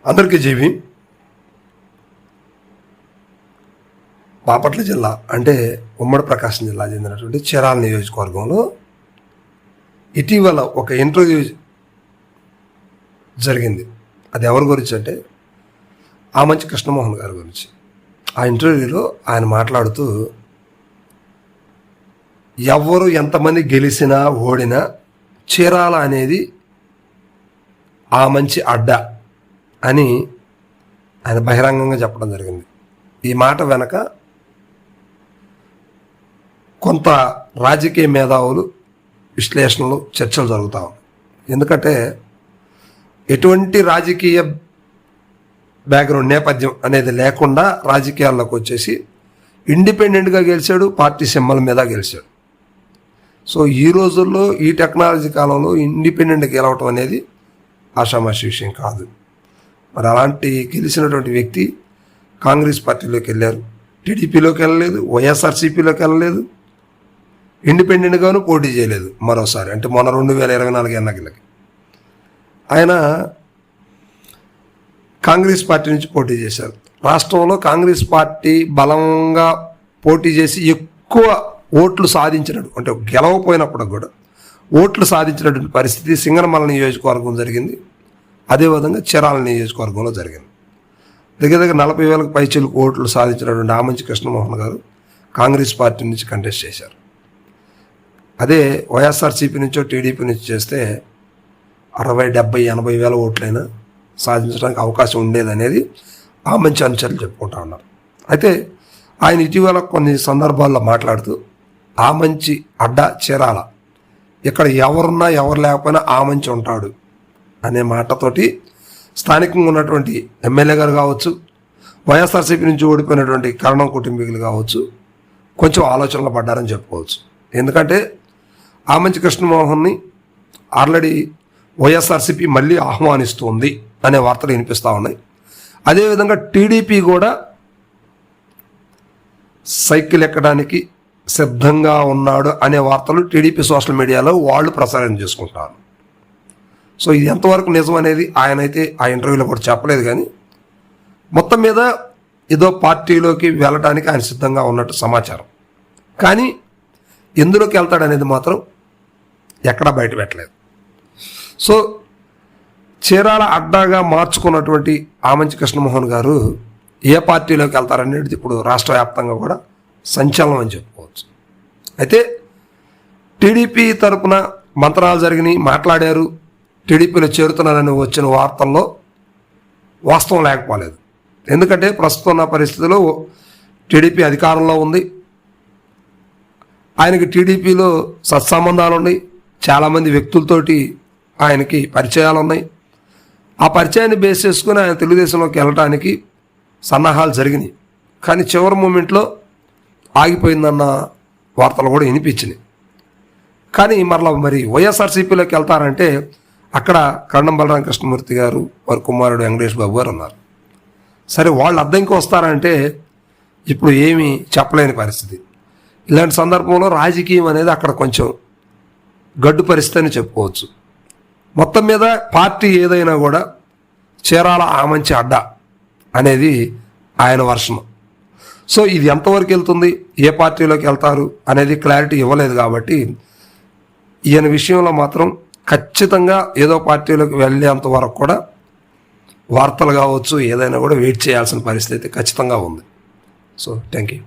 అందరికీ జీవి. బాపట్ల జిల్లా అంటే ఉమ్మడి ప్రకాశం జిల్లా చెందినటువంటి చీరాల నియోజకవర్గంలో ఇటీవల ఒక ఇంటర్వ్యూ జరిగింది. అది ఎవరి గురించి అంటే ఆమంచి కృష్ణమోహన్ గారి గురించి. ఆ ఇంటర్వ్యూలో ఆయన మాట్లాడుతూ ఎవరు ఎంతమంది గెలిచినా ఓడినా చీరాల అనేది ఆమంచి అడ్డ అని ఆయన బహిరంగంగా చెప్పడం జరిగింది. ఈ మాట వెనక కొంత రాజకీయ మేధావులు విశ్లేషణలు చర్చలు జరుగుతూ ఉన్నాయి. ఎందుకంటే ఎటువంటి రాజకీయ బ్యాక్గ్రౌండ్ నేపథ్యం అనేది లేకుండా రాజకీయాల్లోకి వచ్చేసి ఇండిపెండెంట్గా గెలిచాడు, పార్టీ సింబల్ మీద గెలిచాడు. సో ఈ రోజుల్లో ఈ టెక్నాలజీ కాలంలో ఇండిపెండెంట్ గెలవటం అనేది ఆషామాషి విషయం కాదు. మరి అలాంటి గెలిచినటువంటి వ్యక్తి కాంగ్రెస్ పార్టీలోకి వెళ్ళారు, టీడీపీలోకి వెళ్ళలేదు, వైఎస్ఆర్సీపీలోకి వెళ్ళలేదు, ఇండిపెండెంట్గాను పోటీ చేయలేదు మరోసారి. అంటే మొన్న 2024 ఎన్నికలకి ఆయన కాంగ్రెస్ పార్టీ నుంచి పోటీ చేశారు. రాష్ట్రంలో కాంగ్రెస్ పార్టీ బలంగా పోటీ చేసి ఎక్కువ ఓట్లు సాధించినట్టు, అంటే గెలవపోయినప్పుడు కూడా ఓట్లు సాధించినటువంటి పరిస్థితి సింగనమల నియోజకవర్గం జరిగింది. అదేవిధంగా చీరాల నియోజకవర్గంలో జరిగింది. దగ్గర 40,000 పైచిలకు ఓట్లు సాధించినటువంటి ఆమంచి కృష్ణమోహన్ గారు కాంగ్రెస్ పార్టీ నుంచి కంటెస్ట్ చేశారు. అదే వైఎస్ఆర్సీపీ నుంచో టీడీపీ నుంచి చేస్తే 60, 70, 80,000 ఓట్లైనా సాధించడానికి అవకాశం ఉండేదనేది ఆమంచి అనుచరులు చెప్పుకుంటా ఉన్నారు. అయితే ఆయన ఇటీవల కొన్ని సందర్భాల్లో మాట్లాడుతూ ఆమంచి అడ్డ చీరాల, ఇక్కడ ఎవరున్నా ఎవరు లేకపోయినా ఆమంచి ఉంటాడు అనే మాటతోటి స్థానికంగా ఉన్నటువంటి ఎమ్మెల్యే గారు కావచ్చు, వైఎస్ఆర్సీపీ నుంచి ఓడిపోయినటువంటి కరణం కుటుంబీకులు కావచ్చు, కొంచెం ఆలోచనలు పడ్డారని చెప్పుకోవచ్చు. ఎందుకంటే ఆమంచి కృష్ణమోహన్ని ఆల్రెడీ వైఎస్ఆర్సీపీ మళ్ళీ ఆహ్వానిస్తోంది అనే వార్తలు వినిపిస్తూ ఉన్నాయి. అదేవిధంగా టీడీపీ కూడా సైకిల్ ఎక్కడానికి సిద్ధంగా ఉన్నాడు అనే వార్తలు టీడీపీ సోషల్ మీడియాలో వాళ్ళు ప్రసారం చేసుకుంటారు. సో ఇది ఎంతవరకు నిజం అనేది ఆయన అయితే ఆ ఇంటర్వ్యూలో కూడా చెప్పలేదు. కానీ మొత్తం మీద ఏదో పార్టీలోకి వెళ్ళడానికి ఆయన సిద్ధంగా ఉన్నట్టు సమాచారం. కానీ ఎందులోకి వెళ్తాడనేది మాత్రం ఎక్కడా బయట పెట్టలేదు. సో చీరాల అడ్డాగా మార్చుకున్నటువంటి ఆమంచి కృష్ణమోహన్ గారు ఏ పార్టీలోకి వెళ్తారనేది ఇప్పుడు రాష్ట్ర వ్యాప్తంగా కూడా సంచలనం అని చెప్పుకోవచ్చు. అయితే టీడీపీ తరపున మంత్రాలు జరిగినాయి, మాట్లాడారు, టీడీపీలో చేరుతున్నారని వచ్చిన వార్తల్లో వాస్తవం లేకపోలేదు. ఎందుకంటే ప్రస్తుతం ఉన్న పరిస్థితుల్లో టీడీపీ అధికారంలో ఉంది, ఆయనకి టీడీపీలో సత్సంబంధాలు ఉన్నాయి, చాలామంది వ్యక్తులతోటి ఆయనకి పరిచయాలు ఉన్నాయి. ఆ పరిచయాన్ని బేస్ చేసుకుని ఆయన తెలుగుదేశంలోకి వెళ్ళడానికి సన్నాహాలు జరిగినాయి. కానీ చివరి మూమెంట్లో ఆగిపోయిందన్న వార్తలు కూడా వినిపించినాయి. కానీ మరి వైఎస్ఆర్సీపీలోకి వెళ్తారంటే అక్కడ కరణం బలరామ కృష్ణమూర్తి గారు, వారి కుమారుడు వెంకటేష్ బాబు గారు ఉన్నారు. సరే, వాళ్ళు అద్దెంకి వస్తారంటే ఇప్పుడు ఏమీ చెప్పలేని పరిస్థితి. ఇలాంటి సందర్భంలో రాజకీయం అనేది అక్కడ కొంచెం గడ్డు పరిస్థితి అని చెప్పుకోవచ్చు. మొత్తం మీద పార్టీ ఏదైనా కూడా చీరాల ఆమంచి అడ్డ అనేది ఆయన వర్షం. సో ఇది ఎంతవరకు వెళ్తుంది, ఏ పార్టీలోకి వెళ్తారు అనేది క్లారిటీ ఇవ్వలేదు. కాబట్టి ఈయన విషయంలో మాత్రం ఖచ్చితంగా ఏదో పార్టీలోకి వెళ్ళేంత వరకు కూడా వార్తలు కావచ్చు ఏదైనా కూడా వెయిట్ చేయాల్సిన పరిస్థితి ఖచ్చితంగా ఉంది. So thank you.